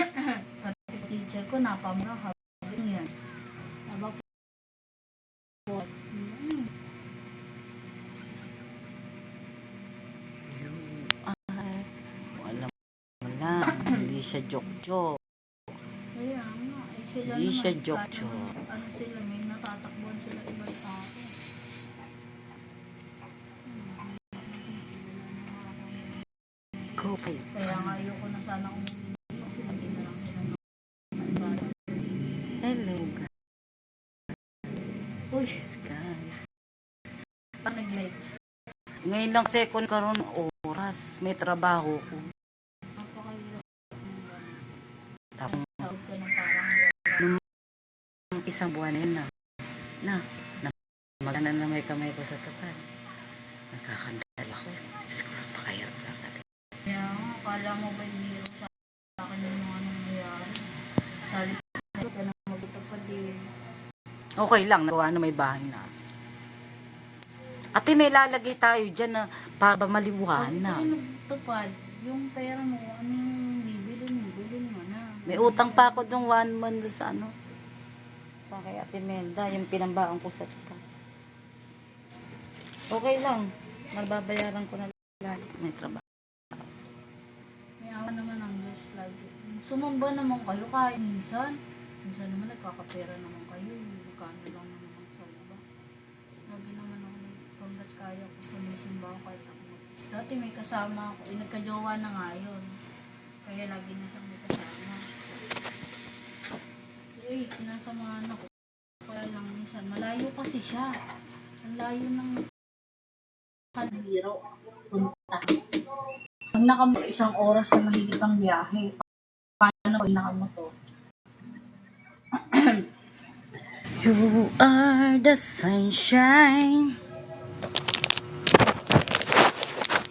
Pati teacher ko, napamna, habang yan. Habang po, Alam mo lang, hindi siya joke-joke. kaya nga, sila Hindi naman, siya joke-joke. ano sila, may natatakbuhan sila iba sa akin. Go for it. Kaya nga ayoko na sana umuwi kasi hindi na lang sila Hello, guys. Uy, Guys. pag nag-like. Ngayon lang second karon oras. May trabaho ko. Napakahirap. Tapos, Sahod ka ng parang isang buwan na yun na magana na may kamay ko sa tapat. Nagkakandal ako. Diyos ko, napakahirap lang talaga. kaya nga, akala mo ba hindi sa akin yung mga nangyayari? Sabi ka na magtapad eh. Okay lang, nagawa na may bahay na. Ate, may lalagay tayo dyan na para Pag maliwanag. ikaw nagtupad, yung pera mo, ano yung bibilin mo na. May utang pa ako ng 1 month doon sa ano. Sa kay Ate Menda, yung pinambaan ko sa tupa. Okay lang. Magbabayaran ko na lang. May trabaho. May awa naman ang Diyos lagi. Sumamba naman kayo kahit minsan. Minsan naman nagkakapera naman kayo. Magkano lang naman sa iba. Lagi naman ako pagkat kaya ko sumisimba ako kahit ako. Dati may kasama ako. Nagka-jowa na nga yun. Kaya lagi na siyang may kasama. Sinasamahan ako. Kaya lang minsan. Malayo kasi siya. Ang layo ng Kalbiro. Punta. Pag nakamo isang oras na mahigit ang biyahe. Paano pag nakamoto? You are the sunshine.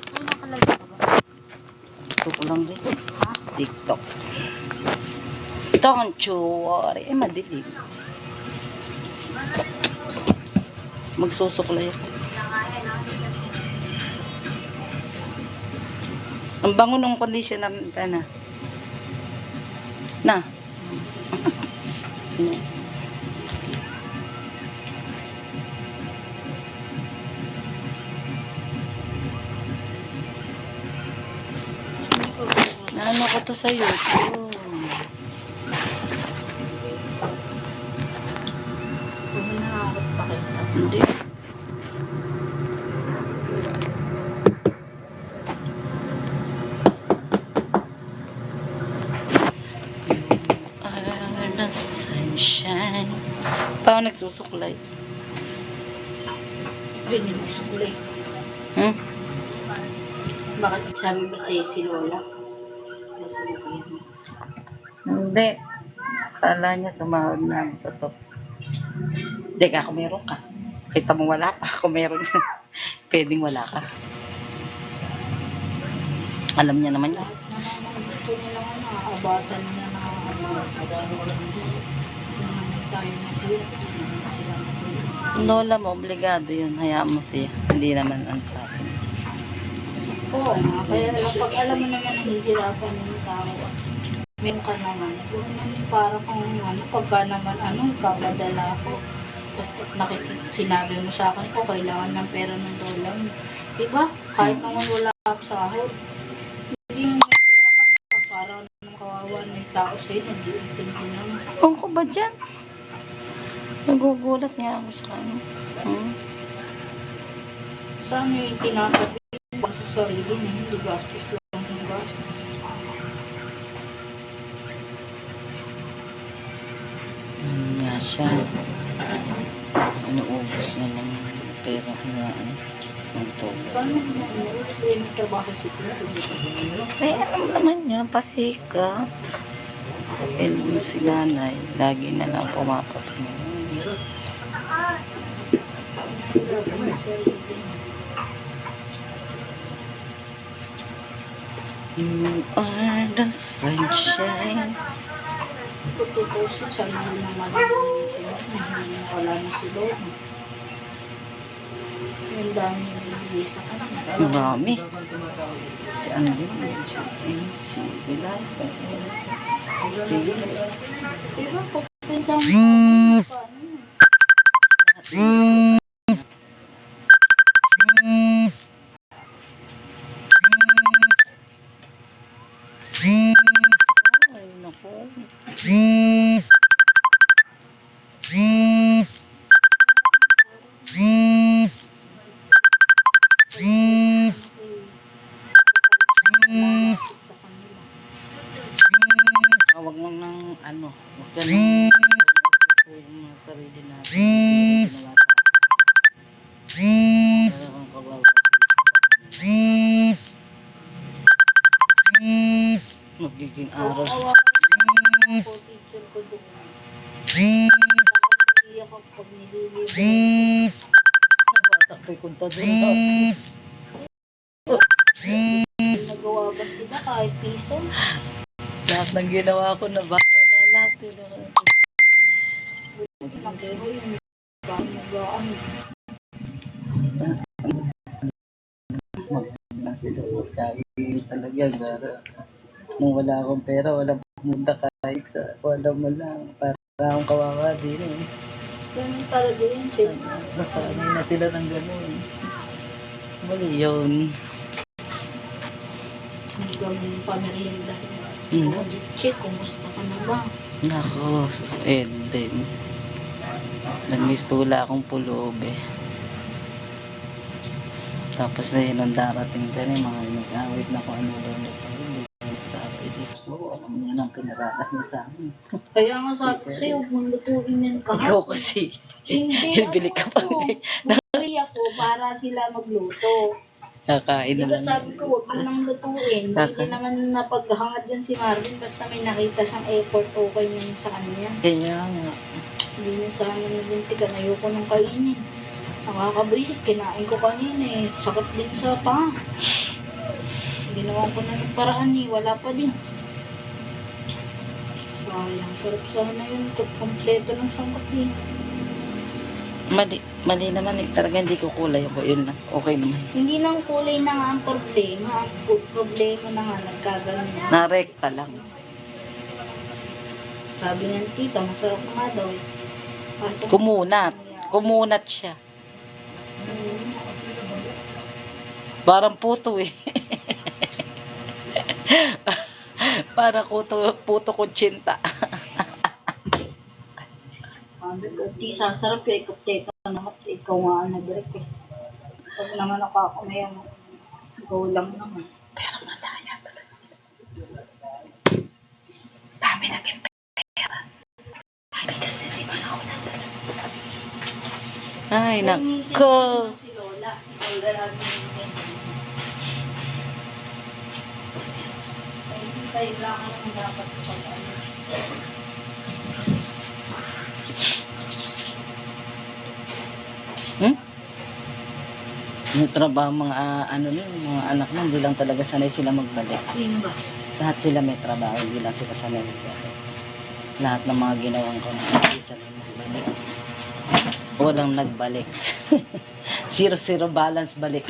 Ano nakalagay ka ba? Ito ko lang dito. Ha? TikTok. Don't you worry. Madilim. Magsusuklay ako. Ang bango ng conditioner na. Na. Naano ko to sa YouTube. Kung nakakot pa kita. Hindi. Are the sunshine. Paano nagsusuklay? Hindi mo sukulay. Hmm? Bakit sabi ba sa'yo si Lola? Hindi. Kala niya sumahod na ako sa top. Hindi ka, kung meron ka. Kita mo wala pa. Kung meron ka, pwedeng wala ka. Alam niya naman yun. Gusto nila nga nakakabatan na tayo na kuya. Sila na kuya. Lola mo, obligado yun. Hayaan mo siya. Hindi naman ang sa akin. Oo nga, kaya lang pag alam mo naman ang hihirapan ng tao, meron ka naman. Huwag naman para kung ano, pagka naman kagadala ako. Basta sinabi mo sa akin ko, kailangan ng pera ng lola mo. Diba? Kahit naman wala ako sahod. Hindi mo may pera ka, para naman kawawa ng tao sa'yo, nag-iintindi naman. Kung ko ba dyan? Nagugulat nga ako sa kanya. Saan yung tinatabi sa sarili na hindi gastos lang yung gastos. Ano nga siya? Inuubos na lang yung pera na ano. Paano mo kasi may trabaho si Tito? Ay, alam naman niya, pasikat. Pero si nanay, lagi na lang pumapatunod. You are the sunshine. Tututusin sa hindi naman ang wala na si Lord. Yung dami nilibigay sa kanila. Marami. Si ano din? Si Bilal. Sige. Diba po, pinsang paano yun? Ay, naku. Sa kanila. Huwag mo nang ano. Huwag ka nang yung mga sarili natin. Hindi ka ginawa sa akin. Para kang kawawa. Magiging araw. Kawawa ko teacher ko doon. Nakakaiyak ako pag nililibigay. Nabatak ko'y kunta doon. Nagawa ba sila kahit piso? Lahat ng ginawa ko na wala lahat. Naku yun. Bang Maganda sila. Kaya talaga. Gara. Nung wala akong pera, wala pumunta kahit sa wala mo lang. Para akong kawawa din eh. ganun talaga yun sila. Nasanay na sila ng gano'n. Mali yun. Hanggang pamerienda. Chick, kumusta ka na ba? Nako, din. Nagmistula akong pulubi. Tapos na yun, nung darating ka rin, mga nag-awit na kung ano daw na pulubi. Sa itis ko, alam niya nang pinarakas niya sa akin. Kaya nga sabi ko sa'yo, huwag mong lutuin yan kahapon. Ikaw kasi, Hindi, bili ka pa. Bumili ako para sila magluto. Kakain na Diba lang. sabi ko, huwag mo nang lutuin. Hindi naman napaghangad yun si Marvin. Basta may nakita siyang effort, okay na yun sa kanya. Kaya nga. Hindi niya sa akin nalintikan. Ayoko nang kainin. Nakakabwisit. Kinain ko kanina eh. Sakit din sa paa. Ginawa ko na ng paraan eh. Wala pa din. Sayang. Sarap sana yun. Kompleto ng sangkap eh. Mali naman eh. Talaga hindi ko kulay ako. Yun lang. Okay naman. Hindi nang kulay na nga ang problema. Ang problema na nga nagkaganon na. Narekta lang. Sabi ng tita, masarap nga daw eh. Kaso, Kumunat siya. Parang puto eh. Para puto kutsinta. Sabi ko, di sasarap eh. Ikaw naman, ikaw nga ang nag-request. Pag naman nakakamayan, ikaw lang naman. Pero madaya talaga siya. Dami naging pera. Dami kasi di ba ako natala. Ay, nako. Si Lola. Si Lola lagi yung ay, hindi tayo lang ang dapat pag-ano. Yung trabaho mga mga anak mo, hindi lang talaga sanay sila magbalik. Sino ba? Lahat sila may trabaho, hindi lang sila sanay magbalik. Lahat ng mga ginawang ko, hindi sanay magbalik. Walang nagbalik. 0-0 balance balik.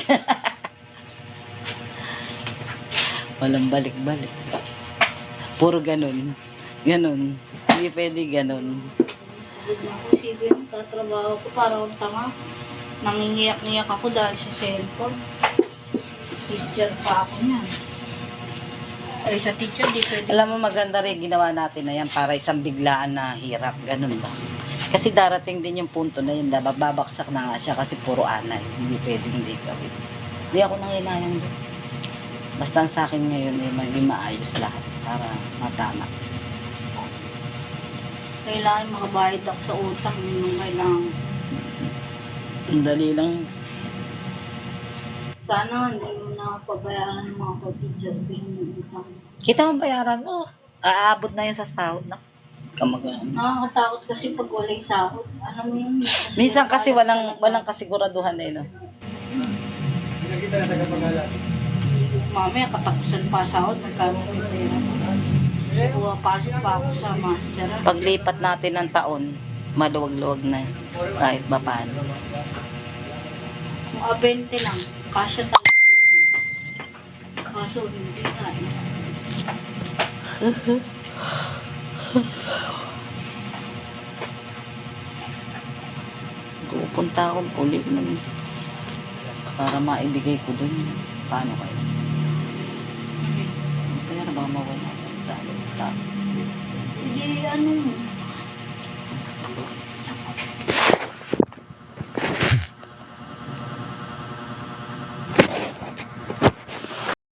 Walang balik-balik. Puro ganun. Ganun. Hindi pwede ganun. Huwag na ako isipin, tatrabaho ko para akong tanga. Nangingiyak-ngiyak ako dahil sa cellphone. Teacher pa ako niyan. Ay, sa teacher, di pwede. Alam mo, maganda rin ginawa natin na yan para isang biglaan na hirap. Ganun ba? Kasi darating din yung punto na yun, babaksak na nga siya kasi puro anay. Hindi pwedeng hindi gawin. Hindi ako nanginayang doon. Basta sa akin ngayon ay maging maayos lahat para matama. Kailangan makabayad ako sa utang nung kailangan. Ang dali lang. Sana hindi mo na pabayaran ng mga ka-teacher ko yung utang. Kita mo bayaran mo. Aabot na yan sa sahod na. Kamagaan. Nakakatakot kasi pag walang sahod. Alam mo yun? Minsan kasi walang kasiguraduhan na yun. Mamaya katapusan pa sahod, nagkaroon ko ng pera. Pasok pa ako sa master. Paglipat natin ng taon, maluwag-luwag na yun. Kahit ba paano. 20 lang. Kasya talaga yun. Kaso hindi nga eh. Pupunta akong ulit nun. Para maibigay ko dun. Paano kayo? Kaya na baka mawala sa taas. Hindi ano mo.